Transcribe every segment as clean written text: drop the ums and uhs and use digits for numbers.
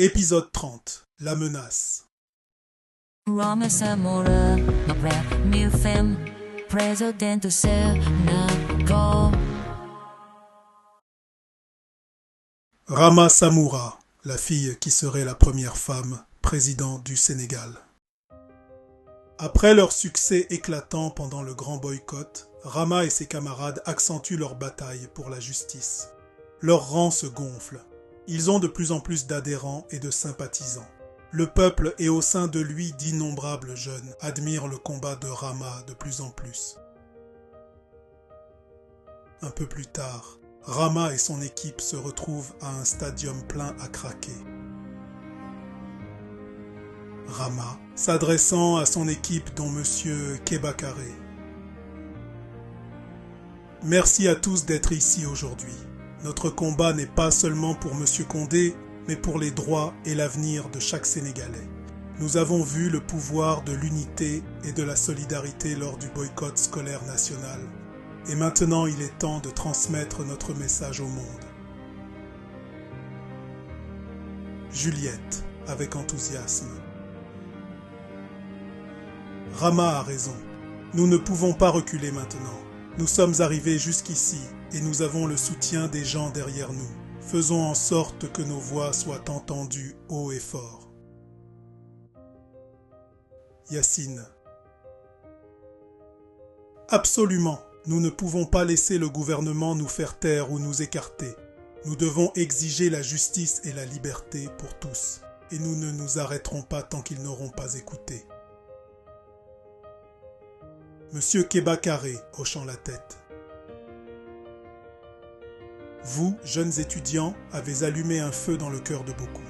Épisode 30. La menace. Rama Samura, Mabra, Milfem, President du Sénégal. Rama Samoura, la fille qui serait la première femme président du Sénégal. Après leur succès éclatant pendant le grand boycott, Rama et ses camarades accentuent leur bataille pour la justice. Leurs rangs se gonflent. Ils ont de plus en plus d'adhérents et de sympathisants. Le peuple et au sein de lui d'innombrables jeunes admirent le combat de Rama de plus en plus. Un peu plus tard, Rama et son équipe se retrouvent à un stadium plein à craquer. Rama, s'adressant à son équipe dont M. Kebakare. Merci à tous d'être ici aujourd'hui. Notre combat n'est pas seulement pour M. Condé, mais pour les droits et l'avenir de chaque Sénégalais. Nous avons vu le pouvoir de l'unité et de la solidarité lors du boycott scolaire national. Et maintenant, il est temps de transmettre notre message au monde. Juliette, avec enthousiasme. Rama a raison. Nous ne pouvons pas reculer maintenant. Nous sommes arrivés jusqu'ici et nous avons le soutien des gens derrière nous. Faisons en sorte que nos voix soient entendues haut et fort. Yacine. Absolument. Nous ne pouvons pas laisser le gouvernement nous faire taire ou nous écarter. Nous devons exiger la justice et la liberté pour tous. Et nous ne nous arrêterons pas tant qu'ils n'auront pas écouté. Monsieur Kebakare, hochant la tête. Vous, jeunes étudiants, avez allumé un feu dans le cœur de beaucoup.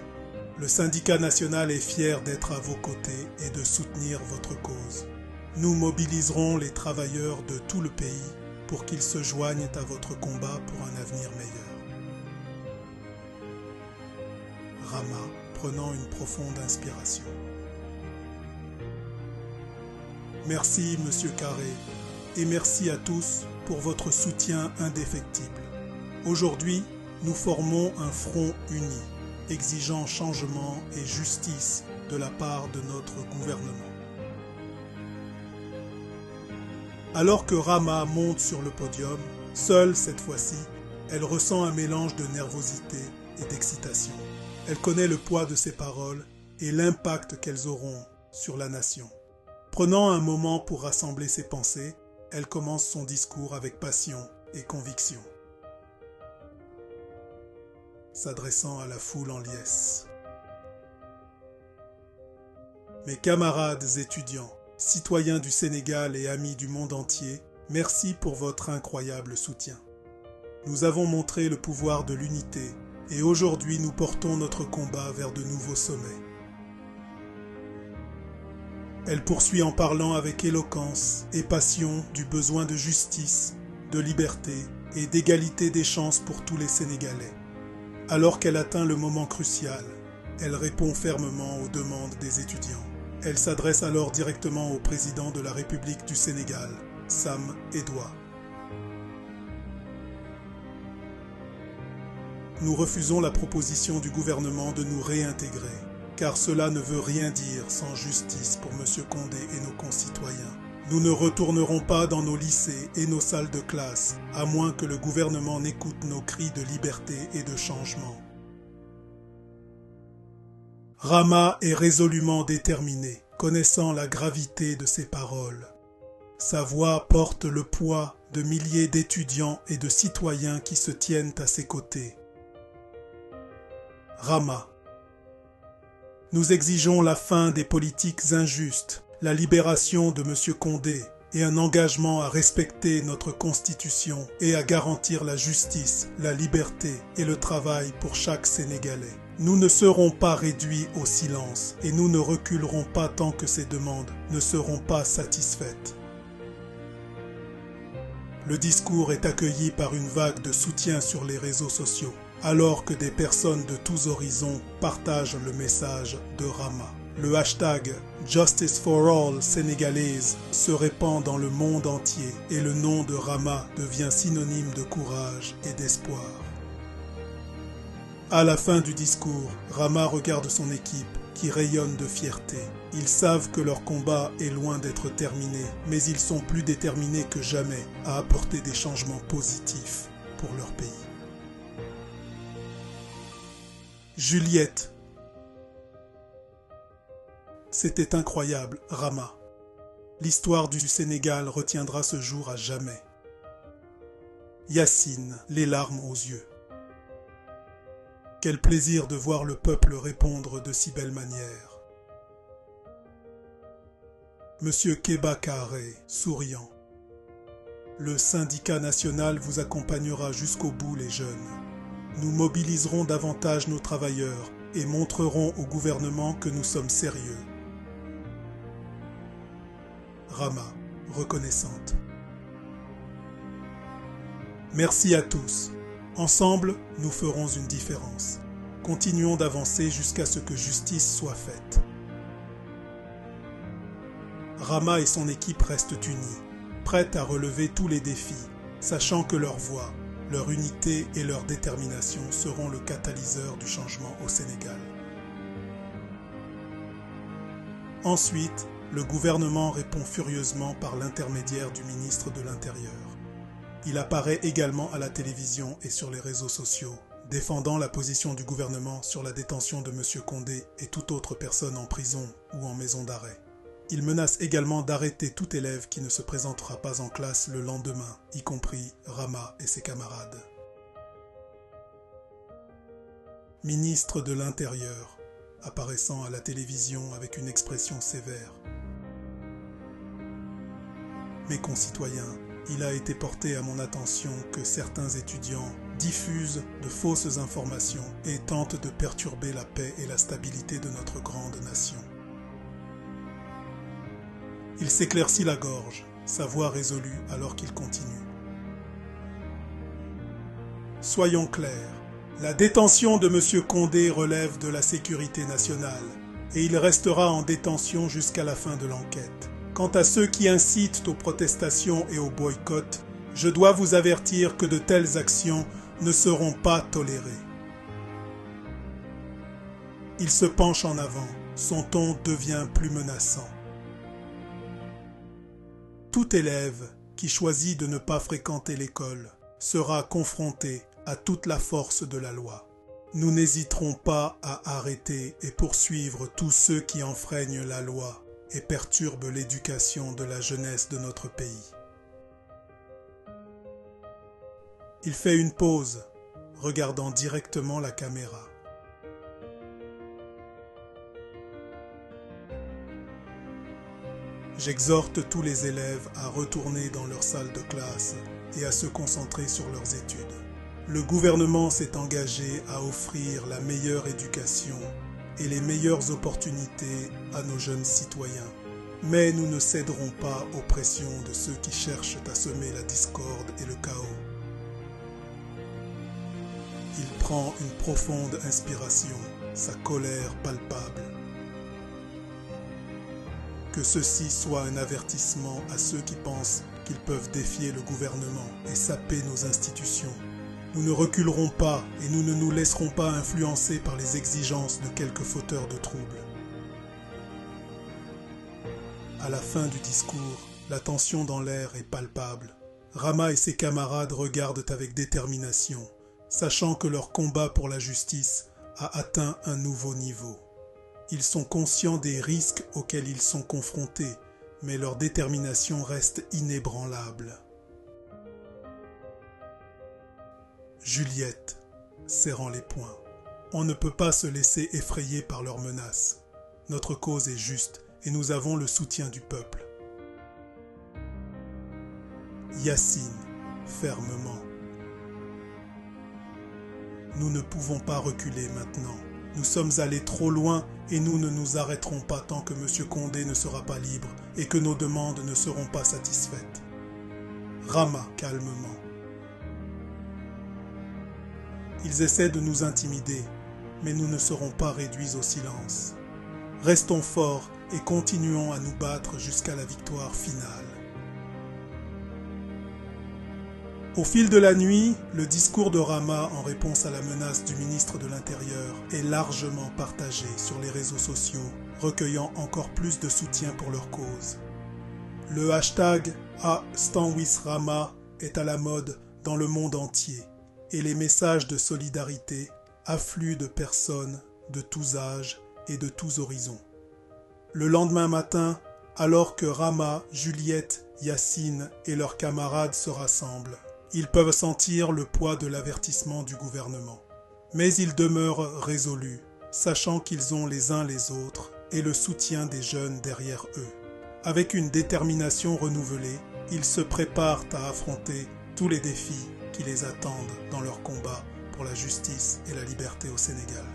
Le syndicat national est fier d'être à vos côtés et de soutenir votre cause. Nous mobiliserons les travailleurs de tout le pays pour qu'ils se joignent à votre combat pour un avenir meilleur. Rama, prenant une profonde inspiration. Merci, Monsieur Carré, et merci à tous pour votre soutien indéfectible. Aujourd'hui, nous formons un front uni, exigeant changement et justice de la part de notre gouvernement. Alors que Rama monte sur le podium, seule cette fois-ci, elle ressent un mélange de nervosité et d'excitation. Elle connaît le poids de ses paroles et l'impact qu'elles auront sur la nation. Prenant un moment pour rassembler ses pensées, elle commence son discours avec passion et conviction. S'adressant à la foule en liesse. Mes camarades étudiants, citoyens du Sénégal et amis du monde entier, merci pour votre incroyable soutien. Nous avons montré le pouvoir de l'unité et aujourd'hui nous portons notre combat vers de nouveaux sommets. Elle poursuit en parlant avec éloquence et passion du besoin de justice, de liberté et d'égalité des chances pour tous les Sénégalais. Alors qu'elle atteint le moment crucial, elle répond fermement aux demandes des étudiants. Elle s'adresse alors directement au président de la République du Sénégal, Sam Edouard. Nous refusons la proposition du gouvernement de nous réintégrer, car cela ne veut rien dire sans justice pour M. Condé et nos concitoyens. Nous ne retournerons pas dans nos lycées et nos salles de classe, à moins que le gouvernement n'écoute nos cris de liberté et de changement. Rama est résolument déterminé, connaissant la gravité de ses paroles. Sa voix porte le poids de milliers d'étudiants et de citoyens qui se tiennent à ses côtés. Rama. Nous exigeons la fin des politiques injustes, la libération de M. Condé et un engagement à respecter notre Constitution et à garantir la justice, la liberté et le travail pour chaque Sénégalais. Nous ne serons pas réduits au silence et nous ne reculerons pas tant que ces demandes ne seront pas satisfaites. Le discours est accueilli par une vague de soutien sur les réseaux sociaux, alors que des personnes de tous horizons partagent le message de Rama. Le hashtag Justice for All sénégalaise se répand dans le monde entier et le nom de Rama devient synonyme de courage et d'espoir. À la fin du discours, Rama regarde son équipe qui rayonne de fierté. Ils savent que leur combat est loin d'être terminé, mais ils sont plus déterminés que jamais à apporter des changements positifs pour leur pays. Juliette. C'était incroyable, Rama. L'histoire du Sénégal retiendra ce jour à jamais. Yacine, les larmes aux yeux. Quel plaisir de voir le peuple répondre de si belle manière. Monsieur Keba Kaaré, souriant. Le syndicat national vous accompagnera jusqu'au bout, les jeunes. Nous mobiliserons davantage nos travailleurs et montrerons au gouvernement que nous sommes sérieux. Rama, reconnaissante. Merci à tous. Ensemble, nous ferons une différence. Continuons d'avancer jusqu'à ce que justice soit faite. Rama et son équipe restent unis, prêtes à relever tous les défis, sachant que leur voix, leur unité et leur détermination seront le catalyseur du changement au Sénégal. Ensuite, le gouvernement répond furieusement par l'intermédiaire du ministre de l'Intérieur. Il apparaît également à la télévision et sur les réseaux sociaux, défendant la position du gouvernement sur la détention de M. Condé et toute autre personne en prison ou en maison d'arrêt. Il menace également d'arrêter tout élève qui ne se présentera pas en classe le lendemain, y compris Rama et ses camarades. Ministre de l'Intérieur, apparaissant à la télévision avec une expression sévère. Mes concitoyens, il a été porté à mon attention que certains étudiants diffusent de fausses informations et tentent de perturber la paix et la stabilité de notre grande nation. Il s'éclaircit la gorge, sa voix résolue alors qu'il continue. Soyons clairs, la détention de M. Condé relève de la sécurité nationale et il restera en détention jusqu'à la fin de l'enquête. Quant à ceux qui incitent aux protestations et au boycott, je dois vous avertir que de telles actions ne seront pas tolérées. Il se penche en avant, son ton devient plus menaçant. Tout élève qui choisit de ne pas fréquenter l'école sera confronté à toute la force de la loi. Nous n'hésiterons pas à arrêter et poursuivre tous ceux qui enfreignent la loi et perturbent l'éducation de la jeunesse de notre pays. Il fait une pause, regardant directement la caméra. J'exhorte tous les élèves à retourner dans leur salle de classe et à se concentrer sur leurs études. Le gouvernement s'est engagé à offrir la meilleure éducation et les meilleures opportunités à nos jeunes citoyens. Mais nous ne céderons pas aux pressions de ceux qui cherchent à semer la discorde et le chaos. Il prend une profonde inspiration, sa colère palpable. Que ceci soit un avertissement à ceux qui pensent qu'ils peuvent défier le gouvernement et saper nos institutions. Nous ne reculerons pas et nous ne nous laisserons pas influencer par les exigences de quelques fauteurs de troubles. À la fin du discours, la tension dans l'air est palpable. Rama et ses camarades regardent avec détermination, sachant que leur combat pour la justice a atteint un nouveau niveau. Ils sont conscients des risques auxquels ils sont confrontés, mais leur détermination reste inébranlable. Juliette, serrant les poings. On ne peut pas se laisser effrayer par leurs menaces. Notre cause est juste et nous avons le soutien du peuple. Yacine, fermement. Nous ne pouvons pas reculer maintenant. Nous sommes allés trop loin et nous ne nous arrêterons pas tant que M. Condé ne sera pas libre et que nos demandes ne seront pas satisfaites. Rama, calmement. Ils essaient de nous intimider, mais nous ne serons pas réduits au silence. Restons forts et continuons à nous battre jusqu'à la victoire finale. Au fil de la nuit, le discours de Rama en réponse à la menace du ministre de l'Intérieur est largement partagé sur les réseaux sociaux, recueillant encore plus de soutien pour leur cause. Le hashtag #StandWithRama est à la mode dans le monde entier et les messages de solidarité affluent de personnes de tous âges et de tous horizons. Le lendemain matin, alors que Rama, Juliette, Yacine et leurs camarades se rassemblent, ils peuvent sentir le poids de l'avertissement du gouvernement. Mais ils demeurent résolus, sachant qu'ils ont les uns les autres et le soutien des jeunes derrière eux. Avec une détermination renouvelée, ils se préparent à affronter tous les défis qui les attendent dans leur combat pour la justice et la liberté au Sénégal.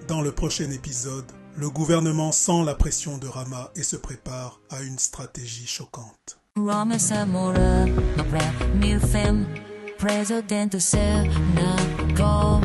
Dans le prochain épisode, le gouvernement sent la pression de Rama et se prépare à une stratégie choquante. Rama Samora, a brand new film, President to Senegal.